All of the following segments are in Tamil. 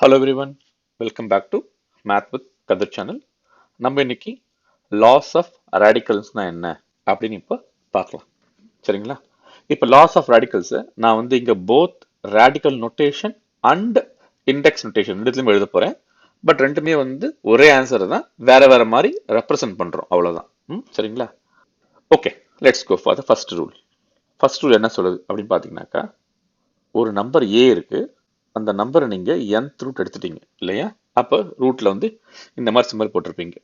Hello everyone, welcome back to Math with Kadir channel. நம்ம இன்னைக்கு லாஸ் ஆஃப் ரேடிக்கல்ஸ்னா என்ன அப்படின்னு இப்போ பார்க்கலாம். சரிங்களா? இப்போ லாஸ் ஆஃப் ரேடிக்கல்ஸ் நான் வந்து இங்க both radical notation and index notation ரெண்டுத்துலையும் எழுத போறேன். பட் ரெண்டுமே வந்து ஒரே ஆன்சர் தான், வேற வேற மாதிரி ரெப்ரசன்ட் பண்றோம், அவ்வளவுதான். சரிங்களா? Okay, let's go for the first rule. First rule என்ன சொல்லுது அப்படின்னு பார்த்தீங்கன்னாக்கா, ஒரு நம்பர் ஏ இருக்கு, அந்த நம்பரை நீங்க nth ரூட் எடுத்துட்டீங்க இல்லையா? அப்ப ரூட்ல வந்து இந்த மாதிரி சிம்பல் போட்டிருப்பீங்க.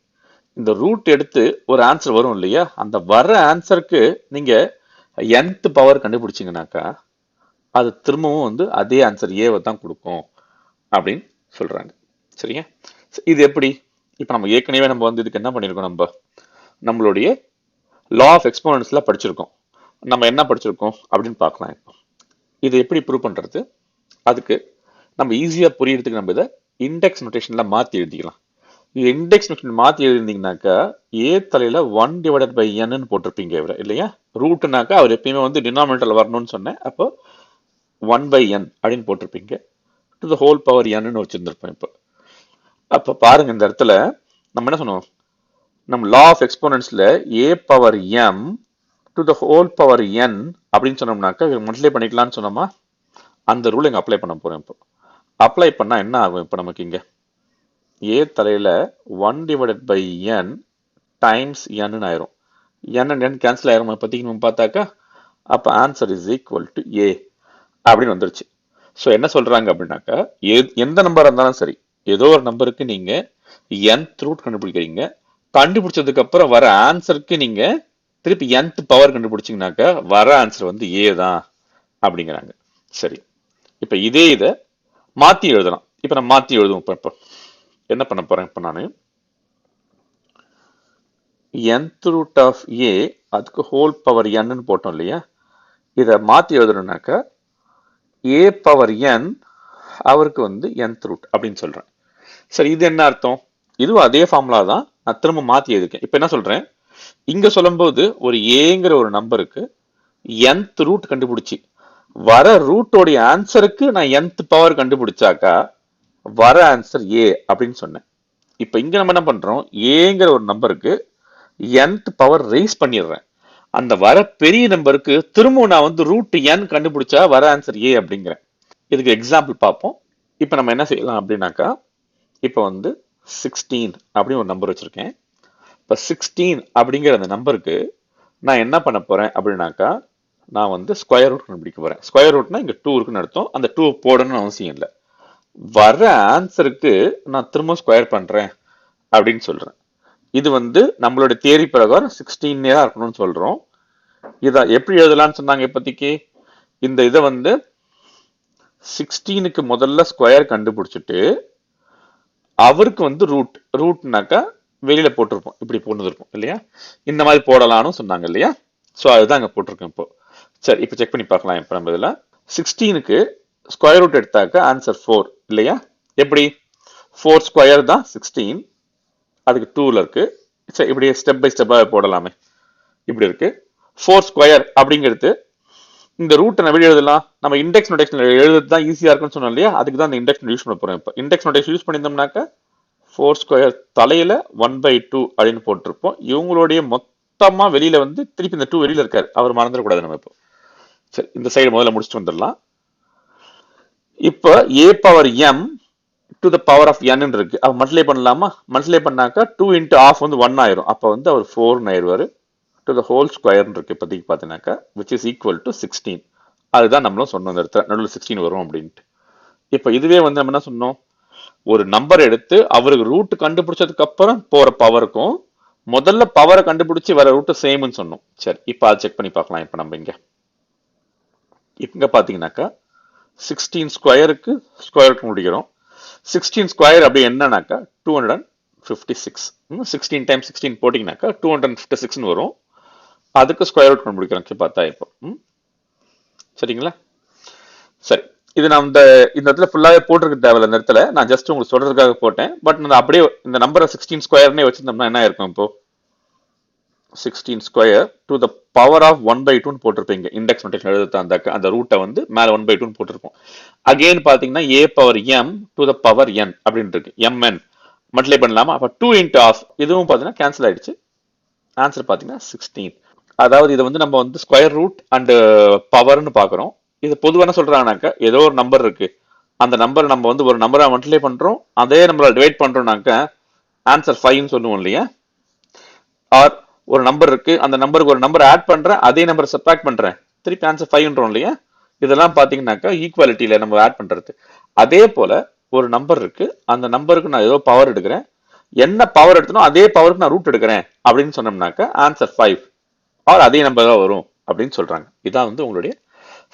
இந்த ரூட் எடுத்து ஒரு ஆன்சர் வரும் இல்லையா? அந்த வர ஆன்சருக்கு நீங்க nth பவர் கண்டுபிடிச்சீங்கன்னாக்கா அது திரும்பவும் வந்து அதே ஆன்சர் ஏவை தான் கொடுக்கும் அப்படின்னு சொல்றாங்க. சரியா? இது எப்படி? இப்ப நம்ம ஏற்கனவே நம்ம வந்து இதுக்கு என்ன பண்ணிருக்கோம், நம்மளுடைய லா ஆஃப் எக்ஸ்போனன்ட்ஸ்ல படிச்சிருக்கோம். நம்ம என்ன படிச்சிருக்கோம் அப்படின்னு பார்க்கலாம். இப்போ இது எப்படி ப்ரூவ் பண்றது? அதுக்கு நம்ம ஈஸியா புரியறதுக்கு நம்ம இதை இண்டெக்ஸ் நோட்டேஷன்ல மாத்தி எழுதிக்கலாம். இது இண்டெக்ஸ் நோட்டேஷன் மாத்தி எழுதிருந்தீங்கன்னாக்கா ஏ தலையில 1/n போட்டிருப்பீங்க இல்லையா? ரூட்னாக்கா அவர் எப்பயுமே வந்து டினாமினேட்டர்ல வரணும்னு சொன்னேன். அப்போ 1/n அப்படின்னு போட்டிருப்பீங்க. To the whole power n வச்சிருந்திருப்போம். இப்போ அப்ப பாருங்க, இந்த இடத்துல நம்ம என்ன சொன்னோம்? நம்ம லா ஆஃப் எக்ஸ்போனன்ட்ஸ்ல a power m to the whole power n அப்படின்னு சொன்னோம்னாக்கா மல்டிப்ளை பண்ணிக்கலாம்னு சொன்னோமா? அந்த ரூல் இங்க அப்ளை பண்ண போறேன். இப்போ அப்ளை பண்ணா என்ன ஆகும்? இப்போ நமக்கு இங்க a தலையில 1/n டைம்ஸ் n ஆயிரும். n and n கேன்சல் ஆயிரும். இப்போதைக்கு நம்ம பார்த்தாக்கா அப்ப answer is equal to a அப்படின்னு வந்துருச்சு. ஸோ என்ன சொல்றாங்க அப்படின்னாக்கா, எந்த நம்பர் இருந்தாலும் சரி, ஏதோ ஒரு நம்பருக்கு நீங்க nth ரூட் கண்டுபிடிக்கிறீங்க. கண்டுபிடிச்சதுக்கு அப்புறம் வர ஆன்சருக்கு நீங்க திருப்பி nth பவர் கண்டுபிடிச்சீங்கன்னாக்கா வர ஆன்சர் வந்து a தான் அப்படிங்கிறாங்க. சரி, இப்ப இதே இதை மாத்தி எழுதலாம். இப்ப நான் மாத்தி எழுதுவோம். இப்ப என்ன பண்ண போறேன்? இப்ப நான் nth ரூட் ஆஃப் a அதுக்கு ஹோல் பவர் n போட்டோம் இல்லையா? இதை மாத்தி எழுதணும்னாக்கா a பவர் n அவருக்கு வந்து nth ரூட் அப்படின்னு சொல்றேன். சரி, இது என்ன அர்த்தம்? இதுவும் அதே ஃபார்முலா தான், நான் திரும்ப மாத்தி எழுதிருக்கேன். இப்ப என்ன சொல்றேன்? இங்க சொல்லும்போது ஒரு ஏங்கிற ஒரு நம்பருக்கு nth ரூட் கண்டுபிடிச்சி வர ரூட்டோடைய ஆன்சருக்கு நான் nth பவர் கண்டுபிடிச்சாக்கா வர ஆன்சர் a அப்படின்னு சொன்னேன். இப்ப இங்க நம்ம என்ன பண்றோம்? ஏங்கிற ஒரு நம்பருக்கு nth பவர் ரைஸ் பண்ணிடுறேன். அந்த வர பெரிய நம்பருக்கு திரும்ப நான் வந்து ரூட் n கண்டுபிடிச்சா வர ஆன்சர் a அப்படிங்கிறேன். இதுக்கு எக்ஸாம்பிள் பார்ப்போம். இப்ப நம்ம என்ன செய்யலாம் அப்படின்னாக்கா, இப்ப வந்து 16 அப்படின்னு ஒரு நம்பர் வச்சிருக்கேன். இப்ப 16 அப்படிங்கிற அந்த நம்பருக்கு நான் என்ன பண்ண போறேன் அப்படின்னாக்கா, நான் வந்து ஸ்கொயர் ரூட் கண்டுபிடிக்க போறேன். ஸ்கொயர் ரூட்னா இங்க 2 இருக்குன்னு அர்த்தம். அந்த 2 போடணும்னு அவசியம் இல்லை. வர ஆன்சருக்கு நான் திரும்ப ஸ்கொயர் பண்றேன் அப்படின்னு சொல்றேன். இது வந்து நம்மளோட தியரி பிரகாரம் 16 தான் இருக்கணும்னு சொல்றோம். இதை எப்படி எழுதலாம்னு சொன்னாங்க இப்போதைக்கு? இந்த இதை வந்து 16க்கு முதல்ல ஸ்கொயர் கண்டுபிடிச்சிட்டு அவருக்கு வந்து ரூட்னாக்கா வெளியில போட்டிருப்போம், இப்படி போட்டுருப்போம் இல்லையா? இந்த மாதிரி போடலாம்னு சொன்னாங்க இல்லையா? ஸோ அதுதான் அங்க போட்டிருக்கேன். இப்போ சரி, இப்போ செக் பண்ணி பார்க்கலாம். இப்போ நம்ம இதில் 16க்கு ஸ்கொயர் ரூட் எடுத்தாக்க ஆன்சர் 4 இல்லையா? எப்படி 4 ஸ்கொயர் தான் 16, அதுக்கு 2ல இருக்கு. சரி, இப்படி ஸ்டெப் பை ஸ்டெப்பா போடலாமே. இப்படி இருக்கு 4 ஸ்கொயர் அப்படிங்கிறது. இந்த ரூட்டை நம்ம எப்படி எழுதலாம்? நம்ம இண்டெக்ஸ் நோட்டேஷன் எழுதுறது தான் ஈஸியா இருக்குன்னு சொன்னோம் இல்லையா? அதுக்கு தான் இந்த இண்டெக்ஸ் யூஸ் பண்ண போறோம். இப்போ இண்டெக்ஸ் நோட்டேஷன் யூஸ் பண்ணியிருந்தோம்னாக்க 4 ஸ்கொயர் தலையில 1/2 அப்படின்னு போட்டிருப்போம். இவங்களுடைய மொத்தமா வெளியில வந்து திருப்பி இந்த 2 வெளியில இருக்காரு, அவர் மறந்துடக்கூடாது நம்ம. இப்போ சரி, இந்த சைடு முதல்ல முடிச்சுட்டு வந்துடலாம். இப்போ a power m to the power of n இருக்கு. அவ மல்டிப்ளை பண்ணலாமா? மல்டிப்ளை பண்ணாக்கா 2 இன்ட்டு ஆஃப் வந்து 1 ஆயிரும். அப்போ வந்து அவர் 4 ஆயிடுவாரு. டு த ஹோல் ஸ்கொயர் இருக்கு இப்போதைக்கு பார்த்தீங்கன்னாக்கா, விச் இஸ் ஈக்குவல் டு 16. அதுதான் நம்மளும் சொன்னோம், இந்த இடத்துல நடுவில் 16 வரும் அப்படின்ட்டு. இப்போ இதுவே வந்து நம்ம என்ன சொன்னோம்? ஒரு நம்பர் எடுத்து அவருக்கு ரூட் கண்டுபிடிச்சதுக்கு அப்புறம் போற பவருக்கும் முதல்ல பவரை கண்டுபிடிச்சு வர ரூட் சேம்னு சொன்னோம். சரி, இப்போ அதை செக் பண்ணி பார்க்கலாம். இப்போ நம்ம இங்க பாத்தீங்கன்னாக்கா 16 ஸ்கொயருக்கு ஸ்கொயர் ரூட் முடிக்கிறோம். 16 ஸ்கொயர் அப்படி என்னன்னாக்கா 256. 16 டைம்ஸ் 16 போட்டீங்கன்னாக்கா 256 வரும். அதுக்கு ஸ்கொயர் ரூட் கண்டுபிடிக்கிறோம் பார்த்தா இப்போ. சரிங்களா? சரி, இது நான் இந்த இடத்துல ஃபுல்லாவே போட்டிருக்க தேவையில்ல. இந்த இடத்துல நான் ஜஸ்ட் உங்களுக்கு சொல்றதுக்காக போட்டேன். பட் நான் அப்படியே இந்த நம்பரை 16 ஸ்கொயர்னே வச்சிருந்தோம்னா என்ன இருக்கும்? இப்போ 16 square to the power of 1/2 போட்டிருப்பீங்க. இண்டெக்ஸ் நோட்டேஷன் எழுத அந்த ரூட்டை வந்து மேல 1/2 போட்டிருப்போம். அகைன் பாத்தீங்கன்னா a power m to the power n அப்படின்னு இருக்கு. mn மல்டிப்ளை பண்ணலாமா? அப்ப 2 இன்டு ஆஃப் இதுவும் பாத்தீங்கன்னா கேன்சல் ஆயிடுச்சு. ஆன்சர் பாத்தீங்கன்னா 16. அதாவது இதை வந்து நம்ம வந்து ஸ்கொயர் ரூட் அண்ட் பவர்னு பாக்குறோம். இது பொதுவாக என்ன சொல்றாங்கனாக்கா, ஏதோ ஒரு நம்பர் இருக்கு, அந்த நம்பர் நம்ம வந்து ஒரு நம்பரை மல்டிப்ளை பண்றோம், அதே நம்பரை டிவைட் பண்றோம்னாக்க ஆன்சர் 5 சொல்லுவோம் இல்லையா? ஆர் ஒரு நம்பர் இருக்கு, அந்த நம்பருக்கு ஒரு நம்பர் ஆட் பண்றேன், அதே நம்பரை சப்ட்ராக்ட் பண்றேன், திருப்பி ஆன்சர் 5ன்றோம் இல்லையா? இதெல்லாம் பாத்தீங்கன்னாக்கா ஈக்குவாலிட்டியில நம்ம ஆட் பண்றது. அதே போல ஒரு நம்பர் இருக்கு, அந்த நம்பருக்கு நான் ஏதோ பவர் எடுக்கிறேன், என்ன பவர் எடுத்தனோ அதே பவருக்கு நான் ரூட் எடுக்கிறேன் அப்படின்னு சொன்னோம்னாக்கா ஆன்சர் 5 ஆர் அதே நம்பர் தான் வரும் அப்படின்னு சொல்றாங்க. இதான் வந்து உங்களுடைய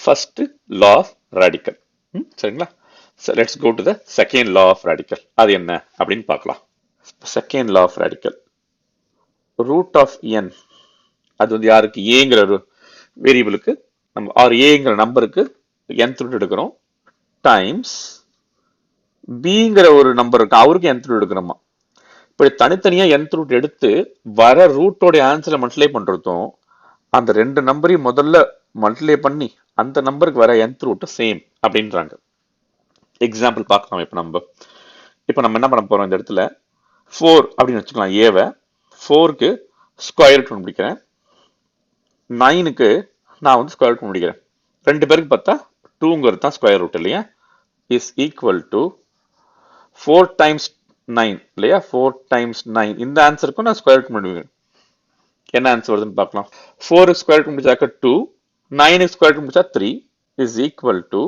ஃபர்ஸ்ட் லா ஆஃப் ராடிக்கல். சரிங்களா? Let's go to the second law of radical. அது என்ன அப்படின்னு பார்க்கலாம். Second law of radical, root of n, அது வந்து யாருக்கு? ஏங்கிற வேரியபிளுக்கு நம்ம ஆர் ஏங்கிற நம்பருக்கு nth ரூட் எடுக்கிறோம், டைம்ஸ் பிங்கிற ஒரு நம்பருக்கு அவருக்கு nth ரூட் எடுக்கிறோமா. இப்படி தனித்தனியா nth ரூட் எடுத்து வர ரூட்டோட ஆன்சரை மல்டிப்ளை பண்றதும், அந்த ரெண்டு நம்பரையும் முதல்ல மல்டிப்ளை பண்ணி அந்த நம்பருக்கு வர nth ரூட் சேம் அப்படின்றாங்க. எக்ஸாம்பிள் பார்க்கலாம். இப்போ நம்ம என்ன பண்ண போறோம், இந்த இடத்துல 4 அப்படின்னு வச்சுக்கலாம். ஏவை 4க்கு ஸ்கொயர் ரூட் கண்டுபிடிக்கிறேன், 9க்கு நான் வந்து ஸ்கொயர் ரூட் கண்டுபிடிக்கிறேன். ரெண்டு பேருக்கு பார்த்தா 2ங்கிறது தான் ஸ்கொயர் ரூட் இல்லையா? இஸ் ஈக்குவல் டு 4 டைம்ஸ் 9 இல்லையா? 4 டைம்ஸ் 9, இந்த ஆன்சருக்கும் நான் ஸ்கொயர் ரூட் கண்டுபிடிக்கிறேன். என்ன ஆன்சர் வருதுன்னு பார்க்கலாம். 4 ஸ்கொயர் ரூட் முடிச்சாக்க 2, 9 ஸ்கொயர் ரூட் முடிச்சா 3 இஸ் ஈக்குவல் டு,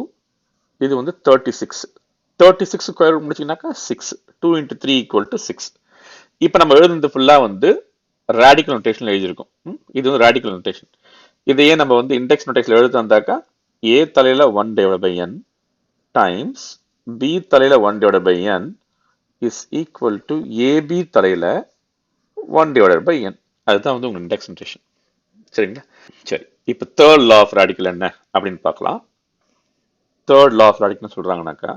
இது வந்து 36. 36 ஸ்கொயர் ரூட் முடிச்சீங்கன்னாக்கா 6. 2 இன்ட்டு 3 ஈக்குவல் டு 6. இப்போ நம்ம எழுதுனது ஃபுல்லா வந்து ராடிக்கல் நோட்டேஷன்ல எழுதியிருக்கோம். இது வந்து ராடிக்கல் நோட்டேஷன். இதையே நம்ம வந்து இண்டெக்ஸ் நோட்டேஷன்ல எழுத வந்தாக்கா a தலையில 1 divide by n times b தலையில 1 divide by n is equal to ab தலையில 1 டிவைட் பை n. அதுதான் வந்து உங்க இண்டெக்ஸ் நோட்டேஷன். சரிங்களா? சரி, இப்போ தேர்ட் லா ஆஃப் ராடிக்கல் என்ன அப்படின்னு பார்க்கலாம். தேர்ட் லா ஆஃப் ராடிக்கல் சொல்றாங்கன்னாக்கா,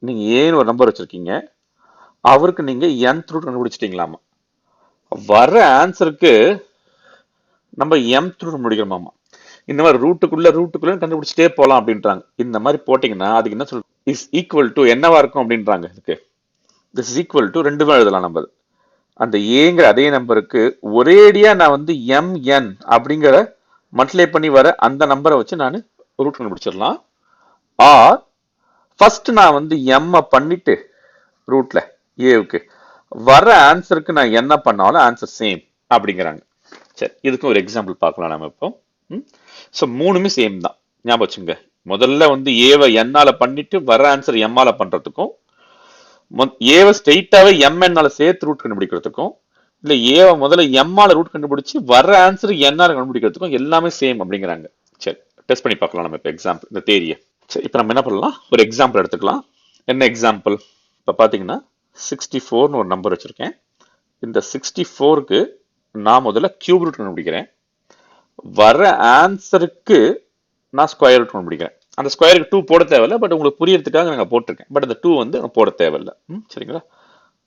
நீங்க ஏன்னு ஒரு நம்பர் வச்சிருக்கீங்க, அவருக்கு நீங்க nth ரூட் கண்டுபிடிச்சிட்டீங்களாமா, வர ஆன்சருக்கு நம்ம mth ரூட் முடிக்கிறோமாமா. இந்த மாதிரி ரூட்டுக்குள்ள கண்டுபிடிச்சிட்டே போலாம் அப்படின்றாங்க. இந்த மாதிரி போட்டீங்கன்னா அதுக்கு என்ன சொல்ற, இஸ் ஈக்குவல் டு என்னவா இருக்கும் அப்படின்றாங்க. இதுக்கு திஸ் இஸ் ஈக்குவல் டு ரெண்டுமே எழுதலாம் நம்ம. அந்த ஏங்கிற அதே நம்பருக்கு ஒரேடியா நான் வந்து mn அப்படிங்கிற மல்டிப்ளை பண்ணி வர அந்த நம்பரை வச்சு நான் ரூட் கண்டுபிடிச்சிடலாம். ஆர் ஃபர்ஸ்ட் நான் வந்து m பண்ணிட்டு ரூட்ல ஏவுக்கு வர ஆன்சருக்கு நான் என்ன பண்ணாலும் ஆன்சர் சேம் அப்படிங்கிறாங்க. சரி, இதுக்கு ஒரு எக்ஸாம்பிள் பார்க்கலாம் நம்ம இப்போ. ஸோ மூணுமே சேம் தான், ஞாபகம் வச்சுங்க. முதல்ல வந்து ஏவை என்னால பண்ணிட்டு வர ஆன்சர் எம்மால பண்றதுக்கும், ஏவை ஸ்ட்ரெயிட்டாவே mn சேர்த்து ரூட் கண்டுபிடிக்கிறதுக்கும், இல்ல ஏவை முதல்ல எம்மால ரூட் கண்டுபிடிச்சு வர ஆன்சர் என்னால கண்டுபிடிக்கிறதுக்கும் எல்லாமே சேம் அப்படிங்கிறாங்க. சரி, டெஸ்ட் பண்ணி பார்க்கலாம் நம்ம இப்போ எக்ஸாம்பிள், இந்த தேரியை. சரி, இப்போ நம்ம என்ன பண்ணலாம், ஒரு எக்ஸாம்பிள் எடுத்துக்கலாம். என்ன எக்ஸாம்பிள்? இப்போ பார்த்தீங்கன்னா 64ன்னு ஒரு நம்பர் வச்சிருக்கேன். இந்த 64க்கு நான் முதல்ல கியூப் ரூட் கண்டுபிடிக்கிறேன், வர ஆன்சருக்கு நான் ஸ்கொயர் ரூட் கண்டுபிடிக்கிறேன். அந்த ஸ்கொயருக்கு 2 போட தேவையில்லை, பட் உங்களுக்கு புரியறதுக்காக நாங்கள் போட்டிருக்கேன். பட் அந்த 2 வந்து போட தேவையில்லை. சரிங்களா?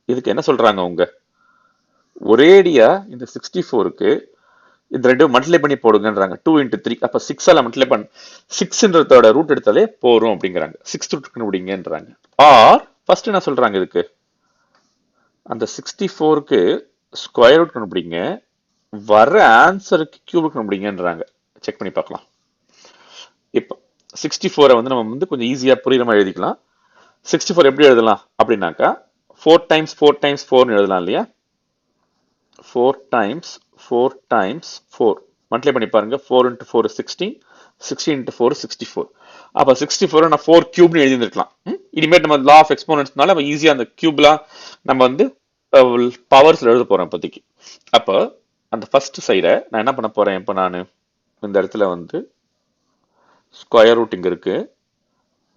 இதுக்கு என்ன சொல்றாங்க அவங்க, ஒரேடியா இந்த 64க்கு இந்த ரெண்டு மல்டிப்ளை பண்ணி போடுங்கன்றாங்க. 2 இன்ட்டு 3, அப்போ 6ஆல மல்டிப்ளை பண்ண 6ன்றதோட ரூட் எடுத்தாலே போறோம் அப்படிங்கிறாங்க. 6th root கண்டுபிடிங்கன்றாங்க. ஆர் ஃபர்ஸ்ட் என்ன சொல்றாங்க, இதுக்கு அந்த 64க்கு ஸ்கொயர் ரூட் கண்டுபிடிங்க, வர ஆன்சருக்கு கியூப் ரூட் கண்டுபிடிங்கன்றாங்க. செக் பண்ணி பார்க்கலாம். இப்போ 64 வந்து நம்ம வந்து கொஞ்சம் ஈஸியா புரியுற மாதிரி எழுதிக்கலாம். 64 எப்படி எழுதலாம் அப்படின்னாக்கா 4 டைம்ஸ் 4 டைம்ஸ் 4 எழுதலாம் இல்லையா? 4 டைம்ஸ் 4 டைம்ஸ் 4 மல்டிப்ளை பண்ணி பாருங்க. 4 இன்ட்டு 4 16, 16 இன்ட்டு 4 64. அப்போ 64 நான் 4 கியூப்னு எழுதிருக்கலாம். இனிமேட் நம்ம லா ஆஃப் எக்ஸ்போனன்ட்ஸ்னால நம்ம ஈஸியா அந்த கியூப்லாம் நம்ம வந்து பவர்ஸ்ல எழுத போறோம் இப்போதைக்கு. அப்போ அந்த ஃபர்ஸ்ட் சைடை நான் என்ன பண்ண போறேன், இப்போ நான் இந்த இடத்துல வந்து ஸ்கொயர் ரூட் இங்க இருக்கு,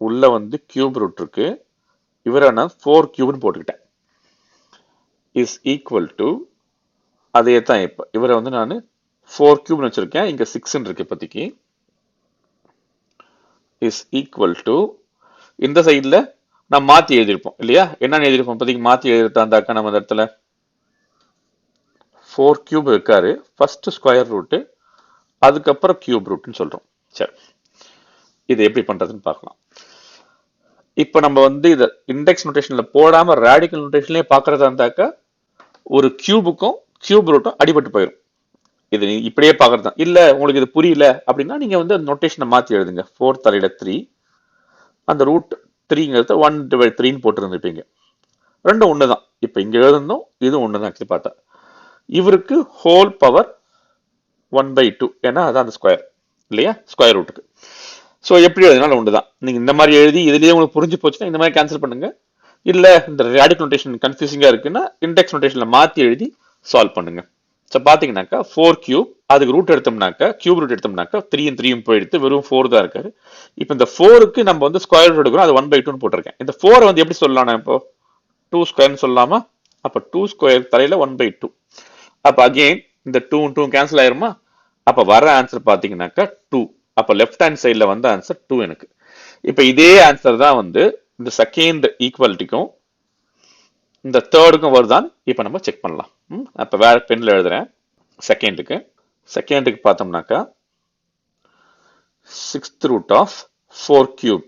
உள்ள வந்து கியூப் ரூட் இருக்கு, இவரை நான் 4 கியூப்னு போட்டுக்கிட்டேன். இஸ் ஈக்குவல் டு அதே தான். இப்போ இவரை வந்து நான் 4 கியூப்னு வச்சிருக்கேன், இங்க 6 இருக்கு இப்போதைக்கு. இஸ் ஈக்குவல் டு இந்த சைட்ல நான் மாத்தி எழுதியிருப்போம் இல்லையா? என்ன எழுதியிருப்போம் இப்போதைக்கு? மாத்தி எழுதிட்டாந்தாக்கா நம்ம இந்த இடத்துல 4 கியூப் இருக்காரு, ஃபர்ஸ்ட் ஸ்கொயர் ரூட், அதுக்கப்புறம் கியூப் ரூட்னு சொல்றோம். சரி, இது எப்படி பண்றதுன்னு பார்க்கலாம். இப்போ நம்ம வந்து இதை இண்டெக்ஸ் நோட்டேஷன்ல போடாம ரேடிக்கல் நோட்டேஷன்லயே பாக்குறதா இருந்தாக்கா ஒரு கியூபுக்கும் கியூப் ரூட்டும் அடிபட்டு போயிடும். இது இப்படியே பாக்குறது தான். இல்ல உங்களுக்கு இது புரியல அப்படின்னா நீங்க வந்து நோட்டேஷனை மாத்தி எழுதுங்க. 4 தலையில 3, அந்த ரூட் 3ங்கிறத 1/3 போட்டுருந்துருப்பீங்க. ரெண்டும் ஒண்ணுதான். இப்ப இங்க எழுதணும், இது ஒண்ணுதான். ஆக்சுவலி பார்த்தா இவருக்கு ஹோல் பவர் 1/2, ஏன்னா அதான் அந்த ஸ்கொயர் இல்லையா, ஸ்கொயர் ரூட்டுக்கு. ஸோ எப்படி எழுதினாலும் ஒண்ணுதான். நீங்க இந்த மாதிரி எழுதி இதுலயே உங்களுக்கு புரிஞ்சு போச்சுன்னா இந்த மாதிரி கேன்சல் பண்ணுங்க. இல்ல இந்த ரேடிக்கல் நோட்டேஷன் கன்ஃபியூசிங்கா இருக்குன்னா இண்டெக்ஸ் நோட்டேஷன்ல மாத்தி எழுதி சால்வ் பண்ணுங்க. ஸோ பாத்தீங்கன்னாக்கா 4 கியூப், அதுக்கு ரூட் எடுத்தோம்னாக்கா கியூப் ரூட் எடுத்தோம்னாக்கா 3 3 போயிடுத்து, வெறும் 4 தான் இருக்காரு. இப்போ இந்த 4க்கு நம்ம வந்து ஸ்கொயர் ரூட் எடுக்கிறோம், அது 1/2 போட்டிருக்கேன். இந்த 4 வந்து எப்படி சொல்லலாம், நான் இப்போ 2 ஸ்கொயர்னு சொல்லலாமா? அப்ப 2 ஸ்கொயர் தலையில 1/2. அப்ப அகைன் இந்த 2 2 கேன்சல் ஆயிருமா? அப்ப வர ஆன்சர் பாத்தீங்கன்னாக்கா 2. அப்ப லெஃப்ட் ஹேண்ட் சைட்ல வந்த ஆன்சர் 2 எனக்கு. இப்ப இதே ஆன்சர் தான் வந்து இந்த செகண்ட் ஈக்குவாலிட்டிக்கும் இந்த தேர்டுக்கும் வருதான் இப்ப நம்ம செக் பண்ணலாம். அப்ப வேற பென்ல எழுதுறேன். செகண்டுக்கு பார்த்தோம்னாக்கா 6th root of 4 cube.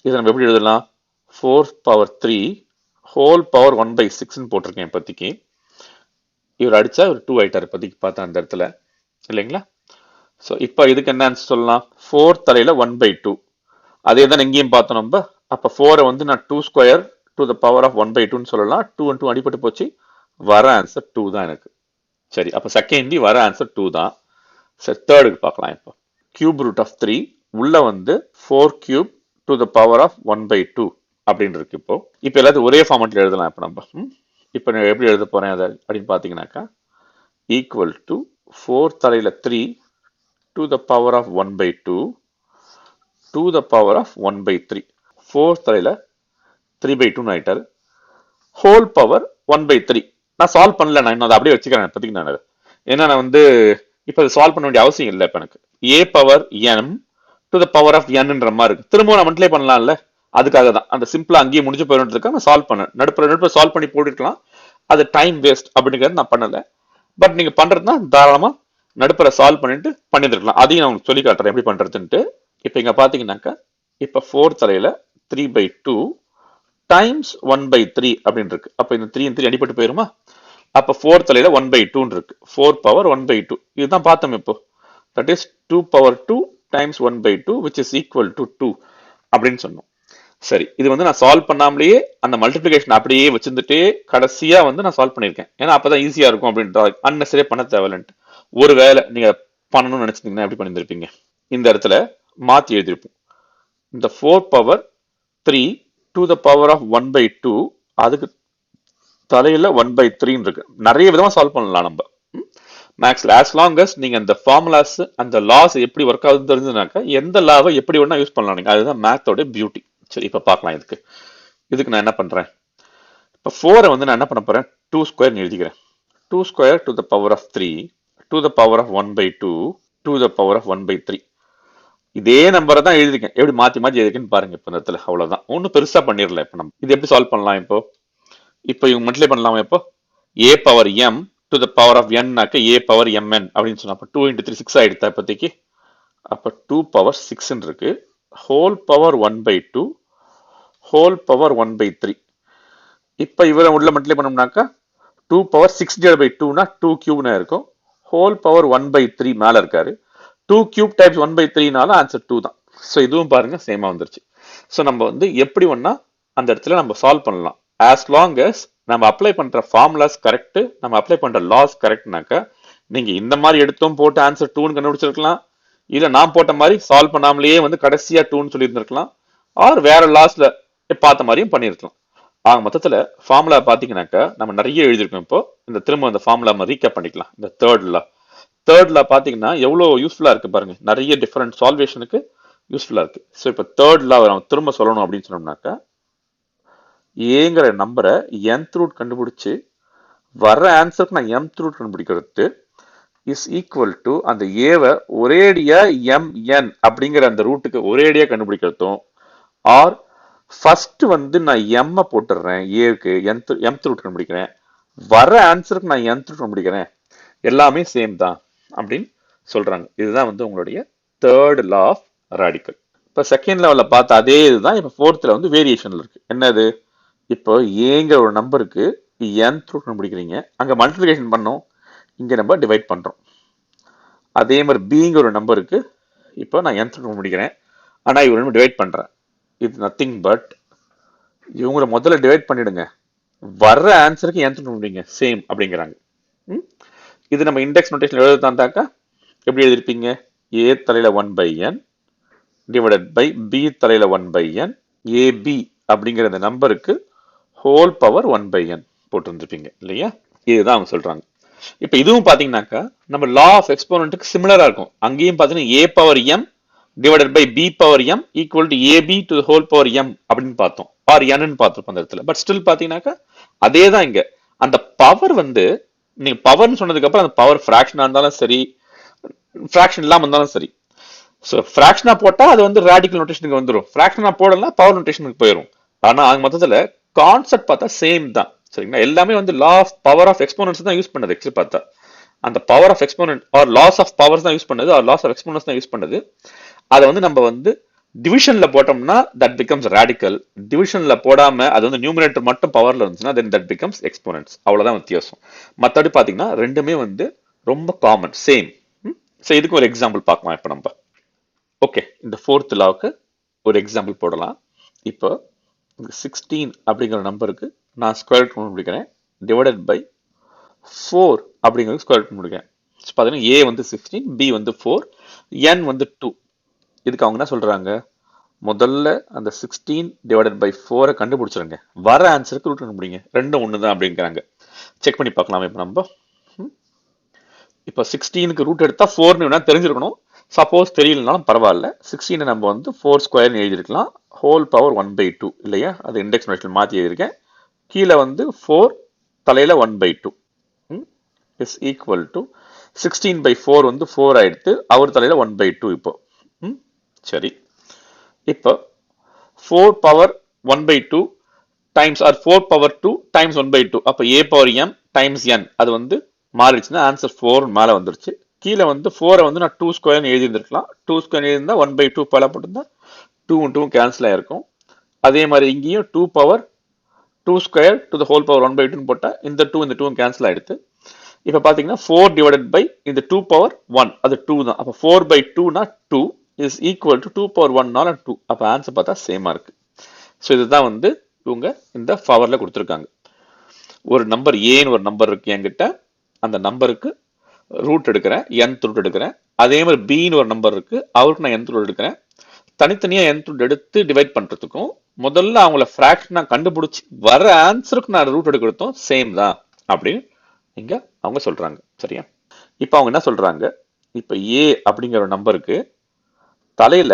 இதை நம்ம எப்படி எழுதலாம்? 4 power 3 whole power 1/6 போட்டிருக்கேன் இப்போதைக்கு. இவர் அடிச்சா ஒரு 2 ஆயிட்டார் இப்போதைக்கு பார்த்தா அந்த இடத்துல இல்லைங்களா? ஸோ இப்போ இதுக்கு என்ன ஆன்சர் சொல்லலாம்? 4 தலையில 1/2. அதே தான் எங்கேயும் பார்த்தோம் நம்ம. அப்போ 4 வந்து நான் 2 square to the power of 1/2 சொல்லலாம். 2 and 2 அடிபட்டு போச்சு. வர ஆன்சர் 2 தான் எனக்கு. சரி, அப்போ செகண்ட் வர ஆன்சர் 2 தான். சரி, தேர்டுக்கு பார்க்கலாம். இப்போ கியூப் ரூட் ஆஃப் 3 உள்ள வந்து 4 cube to the power of 1/2 அப்படின்னு இருக்கு. இப்போ எல்லாத்தையும் ஒரே ஃபார்மெட்ல எழுதலாம். இப்போ நம்ம இப்போ நான் எப்படி எழுத போறேன் அதை அப்படின்னு பார்த்தீங்கன்னாக்கா ஈக்குவல் டு 4 தலையில 3 to the power of 1/2 to the power of 1/3. 4 தலையில 3/2 ஆயிட்டாரு. Whole power 1/3. நான் சால்வ் பண்ணல, நான் இன்னும் அதை அப்படியே வச்சுக்கிறேன் இப்போதைக்கு. நான் ஏன்னா நான் வந்து இப்போ அதை சால்வ் பண்ண வேண்டிய அவசியம் இல்லை. இப்போ எனக்கு a power n to the power of nன்ற மாதிரி இருக்கு. திரும்ப நான் மல்டிப்ளை பண்ணலாம்ல, அதுக்காக தான் அந்த சிம்பிளா அங்கேயே முடிஞ்சு போயிடுறதுக்காக நான் சால்வ் பண்ணேன். நடுப்புற சால்வ் பண்ணி போட்டுருக்கலாம், அது டைம் வேஸ்ட் அப்படிங்கிறது நான் பண்ணல. பட் நீங்க பண்றதுனா தாராளமா நடுப்புற சால்வ் பண்ணிட்டு பண்ணிருக்கலாம். அதையும் நான் உங்களுக்கு சொல்லி காட்டுறேன் எப்படி பண்றதுன்ட்டு. இப்போ இங்க பாத்தீங்கன்னாக்கா இப்போ 4 தலையில 3/2 டைம்ஸ் 1/3 அப்படின்னு இருக்கு. அப்ப இந்த 3 and 3 அடிபட்டு போயிருமா? அப்ப 4 தலையில 1/2 இருக்கு. 4 பவர் 1/2 இதுதான் பார்த்தோம். இப்போ that is 2 power 2 times 1/2 which is equal to 2 அப்படின்னு சொன்னோம். சரி, இது வந்து நான் சால்வ் பண்ணாமலேயே அந்த மல்டிபிளிகேஷன் அப்படியே வச்சிருந்துட்டே கடைசியா வந்து நான் சால்வ் பண்ணிருக்கேன். ஏன்னா அப்பதான் ஈஸியா இருக்கும் அப்படின்ற அன்னெசரியா பண்ண தேவையில்லைன்ட்டு. ஒருவேளை நீங்க பண்ணணும்னு நினைச்சிருந்தீங்கன்னா எப்படி பண்ணிருப்பீங்க? இந்த இடத்துல மாத்தி எழுதிருப்போம். இந்த 4 power 3 to the power of 1/2 அதுக்கு தலையில 1/3 இருக்கு. நிறைய விதமா சால்வ் பண்ணலாம் நம்ம மேக்ஸ்ல. as long as நீங்க அந்த ஃபார்முலாஸ் அந்த லாஸ் எப்படி ஒர்க் ஆகுதுன்னு தெரிஞ்சதுனாக்கா எந்த லாவை எப்படி வேணா யூஸ் பண்ணலாம் நீங்க. அதுதான் மேத்தோட பியூட்டி. சரி, இப்ப பார்க்கலாம். இதுக்கு நான் என்ன பண்றேன்? இப்ப 4 வந்து நான் என்ன பண்ண போறேன்? 2 ஸ்கொயர் எழுதிக்கிறேன். 2 square to the power of 3 to the power of 1/2 to the power of 1/3. இதே நம்பரை தான் எழுதிருக்கேன். எப்படி மாத்தி மாத்தி எழுதிருக்கேன்னு பாருங்க. இப்ப இந்த இடத்துல அவ்வளவுதான், ஒன்னும் பெருசா பண்ணிடல. இப்ப நம்ம இது எப்படி சால்வ் பண்ணலாம்? இப்போ இவங்க மல்டிப்ளை பண்ணலாமா? இப்போ a power m to the power of n னாக்க a பவர் mn அப்படின்னு சொன்னா அப்ப 2 into 3 6 ஆயிடுதா இப்போதைக்கு? அப்ப 2 பவர் 6 இருக்கு. Whole power 1/2 whole power 1/3. இப்ப இவரை உள்ள மல்டிப்ளை பண்ணோம்னாக்கா 2 பவர் 6/2னா 2 கியூப்னா இருக்கும். ஹோல் பவர் 1/3 மேல இருக்காரு. 2 கியூப் டைம்ஸ் 1/3னால ஆன்சர் 2 தான். ஸோ இதுவும் பாருங்க சேமா வந்துருச்சு. ஸோ நம்ம வந்து எப்படி வேணா அந்த இடத்துல நம்ம சால்வ் பண்ணலாம். as long as நம்ம அப்ளை பண்ற ஃபார்முலாஸ் கரெக்ட், நம்ம அப்ளை பண்ற லாஸ் கரெக்ட்னாக்கா நீங்க இந்த மாதிரி எடுத்தும் போட்டு ஆன்சர் 2ன்னு கண்டுபிடிச்சிருக்கலாம். இல்ல நான் போட்ட மாதிரி சால்வ் பண்ணாமலேயே வந்து கடைசியா 2ன்னு சொல்லி இருந்திருக்கலாம். ஆர் வேற லாஸ்ல பார்த்த மாதிரியும் பண்ணிருக்கலாம். ஆக மொத்தத்துல ஃபார்முலா பாத்தீங்கன்னாக்கா நம்ம நிறைய எழுதிருக்கோம். இப்போ இந்த திரும்ப அந்த ஃபார்முலா நம்ம ரீகேப் பண்ணிக்கலாம். இந்த தேர்ட்ல பாத்தீங்கன்னா எவ்வளவு யூஸ்ஃபுல்லா இருக்கு பாருங்க. நிறைய டிஃபரெண்ட் சால்வேஷனுக்கு யூஸ்ஃபுல்லா இருக்கு. ஸோ இப்போ தேர்ட்ல நம்ம திரும்ப சொல்லணும் அப்படின்னு சொன்னோம்னாக்கா ஏங்கிற நம்பரை nth ரூட் கண்டுபிடிச்சு வர ஆன்சருக்கு நான் mth ரூட் கண்டுபிடிக்கிறது இஸ் ஈக்குவல் டு அந்த ஏவை ஒரேடியா mn அப்படிங்கிற அந்த ரூட்டுக்கு ஒரேடியா கண்டுபிடிக்கிறதும், ஆர் ஃபர்ஸ்ட் வந்து நான் m போட்டுடுறேன், ஏக்கு mth ரூட் கண்டுபிடிக்கிறேன், வர ஆன்சருக்கு நான் nth ரூட் கண்டுபிடிக்கிறேன் எல்லாமே சேம் தான் அப்படின்னு சொல்றாங்க. இதுதான் வந்து உங்களுடைய தேர்ட் லா ஆஃப் ராடிக்கல். இப்போ செகண்ட் லெவல்ல பார்த்த அதே இதுதான் இப்போ ஃபோர்த்ல வந்து வேரியேஷன்ல இருக்கு. என்னது? இப்போ ஏங்கிற ஒரு நம்பருக்கு nth ரூட் கண்டுபிடிக்கிறீங்க, அங்க மல்டிபிளிகேஷன் பண்ணோம், இங்க நம்ம டிவைட் பண்றோம். அதே மாதிரி பிங்கிற ஒரு நம்பருக்கு இப்போ நான் nth ரூட் கண்டுபிடிக்கிறேன், ஆனா இவங்க டிவைட் பண்றேன். இது நத்திங் பட் இவங்களை முதல்ல டிவைட் பண்ணிடுங்க, வர்ற ஆன்சருக்கு nth ரூட் கண்டுபிடிங்க, சேம் அப்படிங்கிறாங்க. இது நம்ம இண்டெக்ஸ் நோட்டேஷன் எழுதாந்தாக்கா எப்படி எழுதிருப்பீங்க? a தலையில 1/n டிவைடட் பை b தலையில 1/n, ab அப்படிங்கிற அந்த நம்பருக்கு ஹோல் பவர் 1/n போட்டுருந்துருப்பீங்க இல்லையா? இதுதான் அவங்க சொல்றாங்க. இப்ப இதுவும் பாத்தீங்கன்னாக்கா நம்ம லா ஆஃப் எக்ஸ்போனன்ட்டுக்கு சிமிலரா இருக்கும். அங்கேயும் பாத்தீங்கன்னா a power m divided by b power m equal to ab to whole power m அப்படின்னு பார்த்தோம், ஆர் n பார்த்திருப்போம் அந்த இடத்துல. பட் ஸ்டில் பாத்தீங்கன்னாக்கா அதே தான் இங்க. அந்த பவர் வந்து நீங்க பவர்னு சொன்னதுக்கு அப்புறம் அந்த பவர் ஃபிராக்ஷனா இருந்தாலும் சரி, ஃபிராக்ஷன் இல்லாம இருந்தாலும் சரி, ஸோ ஃபிராக்ஷனா போட்டா அது வந்து ராடிக்கல் நோட்டேஷனுக்கு வந்துடும், ஃபிராக்ஷனா போடலாம் பவர் நோட்டேஷனுக்கு போயிடும். ஆனா ஆக மொத்தத்துல கான்செப்ட் பார்த்தா சேம் தான். சரிங்களா? எல்லாமே வந்து law of power of exponents தான் யூஸ் பண்ணது. ஆக்சுவலி பார்த்தா அந்த power of exponent or laws of powers தான் யூஸ் பண்ணது, ஆர் லாஸ் ஆஃப் எக்ஸ்போனன்ட்ஸ் தான் யூஸ் பண்ணது. அதை வந்து நம்ம வந்து டிவிஷன்ல போட்டோம்னா தட் பிகம்ஸ் ராடிக்கல், டிவிஷன்ல போடாம அது வந்து நியூமரேட்டர் மட்டும் பவர்ல இருந்துச்சுன்னா தென் தட் பிகம்ஸ் எக்ஸ்போனன்ட்ஸ். அவ்வளவுதான் வித்தியாசம். மற்றபடி பாத்தீங்கன்னா ரெண்டுமே வந்து ரொம்ப காமன், சேம். ஸோ இதுக்கு ஒரு எக்ஸாம்பிள் பார்க்கலாம் இப்போ நம்ம. ஓகே, இந்த ஃபோர்த் லாவுக்கு ஒரு எக்ஸாம்பிள் போடலாம். இப்போ 16 அப்படிங்கிற நம்பருக்கு நான் ஸ்கொயர் ரூட் கண்டுபிடிக்கிறேன், டிவைடட் பை 4 அப்படிங்கிறது ஸ்கொயர் ரூட் கண்டுபிடிக்கிறேன். பார்த்தீங்கன்னா a வந்து 16, b வந்து 4, n வந்து 2. இதுக்கு அவங்க என்ன சொல்றாங்க? முதல்ல அந்த 16 டிவைடட் பை 4 கண்டுபிடிச்சிருங்க, வர ஆன்சருக்கு ரூட் கண்டுபிடிங்க, ரெண்டும் ஒன்று தான் அப்படிங்கிறாங்க. செக் பண்ணி பார்க்கலாம் இப்போ நம்ம. இப்போ 16க்கு ரூட் எடுத்தா 4னு வேணா தெரிஞ்சிருக்கணும். சப்போஸ் தெரியலனாலும் பரவாயில்ல, 16 நம்ம வந்து 4 ஸ்கொயர்னு எழுதிருக்கலாம், ஹோல் பவர் 1/2 இல்லையா? அது இண்டெக்ஸ் நோட்டேஷன் மாற்றி எழுதியிருக்கேன். கீழே வந்து 4 தலையில 1/2 இஸ் ஈக்குவல் டு 16/4 வந்து 4 ஆயிடுத்து, அவர் தலையில 1/2 இப்போ. சரி, இப்போ 4 power 1/2 times or 4 power 2 times 1/2, அப்போ a power m times n, அது வந்து மாறிடுச்சுன்னா ஆன்சர் 4 மேலே வந்துருச்சு. கீழே வந்து 4 வந்து நான் 2 ஸ்கொயர்னு எழுதியிருந்திருக்கலாம், 2 ஸ்கொயர் எழுதியிருந்தா 1/2 பல போட்டிருந்தா 2 2 கேன்சல் ஆயிருக்கும். அதே மாதிரி இங்கேயும் 2 power 2 square to the whole power 1/2 போட்டா இந்த 2 இந்த 2 கேன்சல் ஆயிடுது. இப்போ பார்த்தீங்கன்னா 4 டிவைடட் பை இந்த 2 பவர் 1, அது 2 தான். அப்போ 4/2னா 2 இஸ் ஈக்குவல் டு 2 பவர் 1னால 2. அப்போ ஆன்சர் பார்த்தா சேமா இருக்கு. ஸோ இதுதான் வந்து இவங்க இந்த பவர்ல கொடுத்துருக்காங்க. ஒரு நம்பர் ஏன்னு ஒரு நம்பர் இருக்கு என்கிட்ட, அந்த நம்பருக்கு ரூட் எடுக்கிறேன், nth ரூட் எடுக்கிறேன். அதே மாதிரி பின்னு ஒரு நம்பர் இருக்கு, அவருக்கு நான் nth ரூட் எடுக்கிறேன். தனித்தனியா nth ரூட் எடுத்து டிவைட் பண்றதுக்கும் முதல்ல அவங்கள ஃபிராக்ஷனா கண்டுபிடிச்சு வர ஆன்சருக்கு நான் ரூட் எடுக்கிறதும் சேம் தான் அப்படின்னு இங்க அவங்க சொல்றாங்க. சரியா? இப்போ அவங்க என்ன சொல்றாங்க? இப்போ a அப்படிங்கிற ஒரு நம்பருக்கு தலையில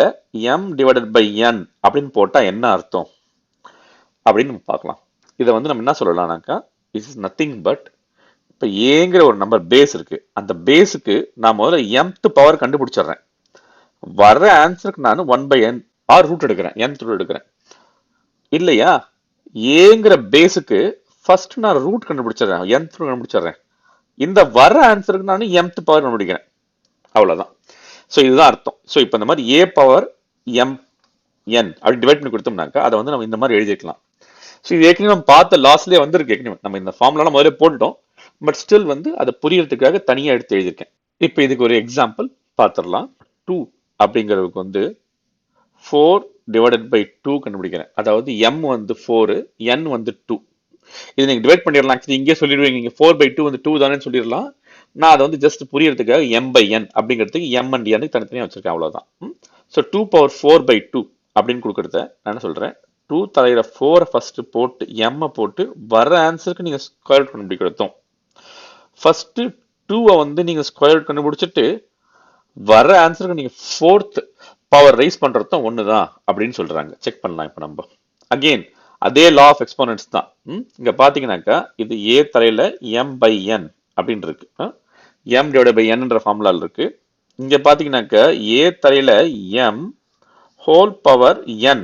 m டிவைடட் பை n அப்படின்னு போட்டா என்ன அர்த்தம் அப்படின்னு நம்ம பார்க்கலாம். இதை வந்து நம்ம என்ன சொல்லலாம்னாக்கா, இஸ் நத்திங் பட் இப்போ ஏங்கிற ஒரு நம்பர் பேஸ் இருக்கு, அந்த பேஸுக்கு நான் முதல்ல mth பவர் கண்டுபிடிச்சிடுறேன், வர்ற ஆன்சருக்கு நான் 1/n ஆர் ரூட் எடுக்கிறேன், nth ரூட் எடுக்கிறேன் இல்லையா? ஏங்கிற பேஸுக்கு ஃபர்ஸ்ட் நான் ரூட் கண்டுபிடிச்சிடுறேன், nth ரூட் கண்டுபிடிச்சிடுறேன், இந்த வர ஆன்சருக்கு நான் mth பவர் கண்டுபிடிக்கிறேன், அவ்வளவுதான். ஸோ இதுதான் அர்த்தம். ஸோ இப்போ இந்த மாதிரி a பவர் m n அப்படி டிவைட் பண்ணி கொடுத்தோம்னாக்கா அதை வந்து நம்ம இந்த மாதிரி எழுதிக்கலாம். ஸோ இது ஏற்கனவே நம்ம பார்த்த லாஸ்லேயே வந்துருக்கு, ஏற்கனவே நம்ம இந்த ஃபார்ம்லாம் முதல்ல போட்டுட்டோம். பட் ஸ்டில் வந்து அதை புரியறதுக்காக தனியாக எடுத்து எழுதியிருக்கேன். இப்போ இதுக்கு ஒரு எக்ஸாம்பிள் பார்த்துடலாம். 2 அப்படிங்கிறதுக்கு வந்து 4 டிவைடட் பை 2 கண்டுபிடிக்கிறேன், அதாவது m வந்து 4, n வந்து 2. இது நீங்க டிவைட் பண்ணிடலாம். ஆக்சுவலி இங்கே சொல்லிடுவீங்க, நீங்க 4/2 வந்து 2 தானே சொல்லிடலாம். நான் அதை வந்து ஜஸ்ட் புரியறதுக்காக m/n அப்படிங்கிறதுக்கு m and n தனித்தனியாக வச்சிருக்கேன், அவ்வளவுதான். ஸோ 2 பவர் 4/2 அப்படின்னு கொடுக்கறத நான் என்ன சொல்றேன், 2 தலையில 4 ஃபர்ஸ்ட் போட்டு m போட்டு வர ஆன்சருக்கு நீங்க ஸ்கொயர் ரூட் கண்டுபிடிக்கிறதும், ஃபர்ஸ்ட் 2 வந்து நீங்க ஸ்கொயர் ரூட் கண்டுபிடிச்சிட்டு வர ஆன்சருக்கு நீங்க 4th பவர் ரைஸ் பண்றதும் ஒண்ணுதான் அப்படின்னு சொல்றாங்க. செக் பண்ணலாம் இப்போ நம்ம. அகெயின் அதே லா ஆஃப் எக்ஸ்போனன்ட்ஸ் தான். இங்க பாத்தீங்கன்னாக்கா இது a தலையில m/n அப்படின்னு இருக்கு, m டிவைட் பை n என்ற ஃபார்முலா இருக்கு. இங்க பாத்தீங்கன்னாக்கா a தலையில m whole power n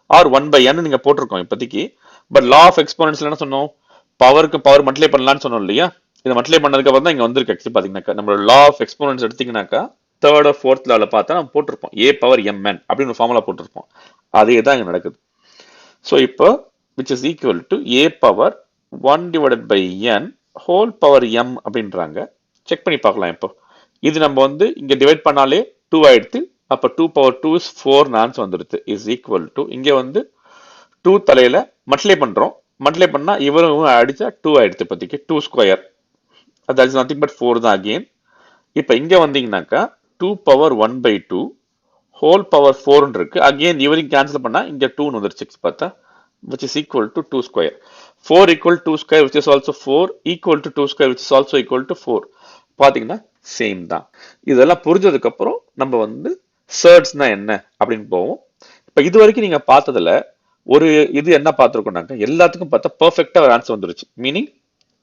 or 1/n நீங்க போட்டிருக்கோம் இப்போதைக்கு. பட் லா ஆஃப் எக்ஸ்போனன்ட்ஸ்ல என்ன சொன்னோம், பவருக்கு பவர் மல்டிப்ளை பண்ணலாம்னு சொன்னோம் இல்லையா? இதை மல்டிப்ளை பண்ணதுக்கு அப்புறம் தான் இங்க வந்திருக்கு. ஆக்சுவலி பாத்தீங்கன்னாக்கா நம்மளோட லா ஆஃப் எக்ஸ்போனன்ஸ் எடுத்தீங்கன்னாக்கா தேர்ட் ஆர் ஃபோர்த் லால பார்த்தா நம்ம போட்டிருப்போம் a பவர் mn அப்படின்னு ஒரு ஃபார்முலா போட்டிருப்போம். அதே தான் இங்க நடக்குது. ஸோ இப்போ which is equal to a power 1 divided by n whole power m அப்படின்றாங்க. செக் பண்ணி பார்க்கலாம். இப்போ இது நம்ம வந்து இங்க டிவைட் பண்ணாலே 2 ஆயிடுத்து. அப்ப 2 பவர் 2 இஸ் 4 ஆன்சர் வந்துடுது. இஸ் ஈக்குவல் டு இங்க வந்து 2 தலையில மல்டிப்ளை பண்றோம். மல்டிப்ளை பண்ணா இவரும் அடிச்சா 2 ஆயிடுது. இப்போதைக்கு 2 square, that is nothing but 4 தான் again. இப்போ இங்க வந்தீங்கன்னாக்கா 2 பவர் 1 by 2 ஹோல் பவர் 4 இருக்கு. அகைன் இவரையும் கேன்சல் பண்ணா இங்க 2 வந்துருச்சு பார்த்தா, which is equal to 2 square. 4 equal to 2 square which is also 4 equal to 2 square which is also equal to 4. பாத்தீங்கன்னா சேம் தான். இதெல்லாம் புரிஞ்சதுக்கு அப்புறம் நம்ம வந்து சர்ட்ஸ்னா என்ன அப்படின்னு போவோம். இப்ப இது வரைக்கும் நீங்க பார்த்ததுல ஒரு இது என்ன பார்த்திருக்கோம்னாக்க எல்லாத்துக்கும் பார்த்தா பெர்ஃபெக்ட்டா ஒரு ஆன்சர் வந்துருச்சு. மீனிங்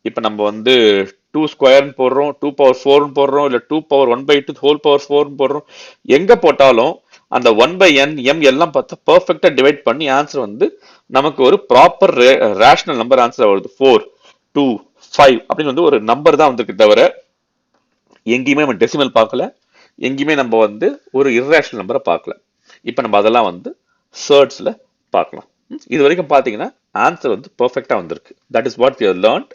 இப்ப நம்ம வந்து 2 ஸ்கொயர்னு போடுறோம், 2 பவர் 4 போடுறோம், இல்ல 2 பவர் 1 by 2 ஹோல் பவர் 4 போடுறோம். எங்க போட்டாலும் அந்த 1 by n m எல்லாம் பார்த்தா பெர்ஃபெக்ட்டா டிவைட் பண்ணி ஆன்சர் வந்து நமக்கு ஒரு ப்ராப்பர் ரேஷனல் நம்பர் ஆன்சர் வருது. 4 2 5 அப்படின்னு வந்து ஒரு நம்பர் தான் வந்திருக்கு. தவிர எங்கேயுமே நம்ம டெசிமல் பார்க்கல, எங்கேயுமே நம்ம வந்து ஒரு இர்ரேஷனல் நம்பரை பார்க்கல. இப்ப நம்ம அதெல்லாம் வந்து சர்ட்ஸ்ல பார்க்கலாம். இது வரைக்கும் பாத்தீங்கன்னா ஆன்சர் வந்து பெர்ஃபெக்ட்டா வந்திருக்கு. That is what we have learnt.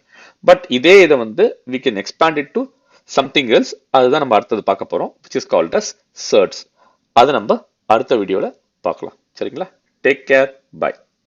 But இதே இதை வந்து we can expand it to something else. அதுதான் நம்ம அடுத்தது பார்க்க போறோம், which is called as surds. அதை நம்ம அடுத்த வீடியோல பார்க்கலாம். சரிங்களா? Take care, by.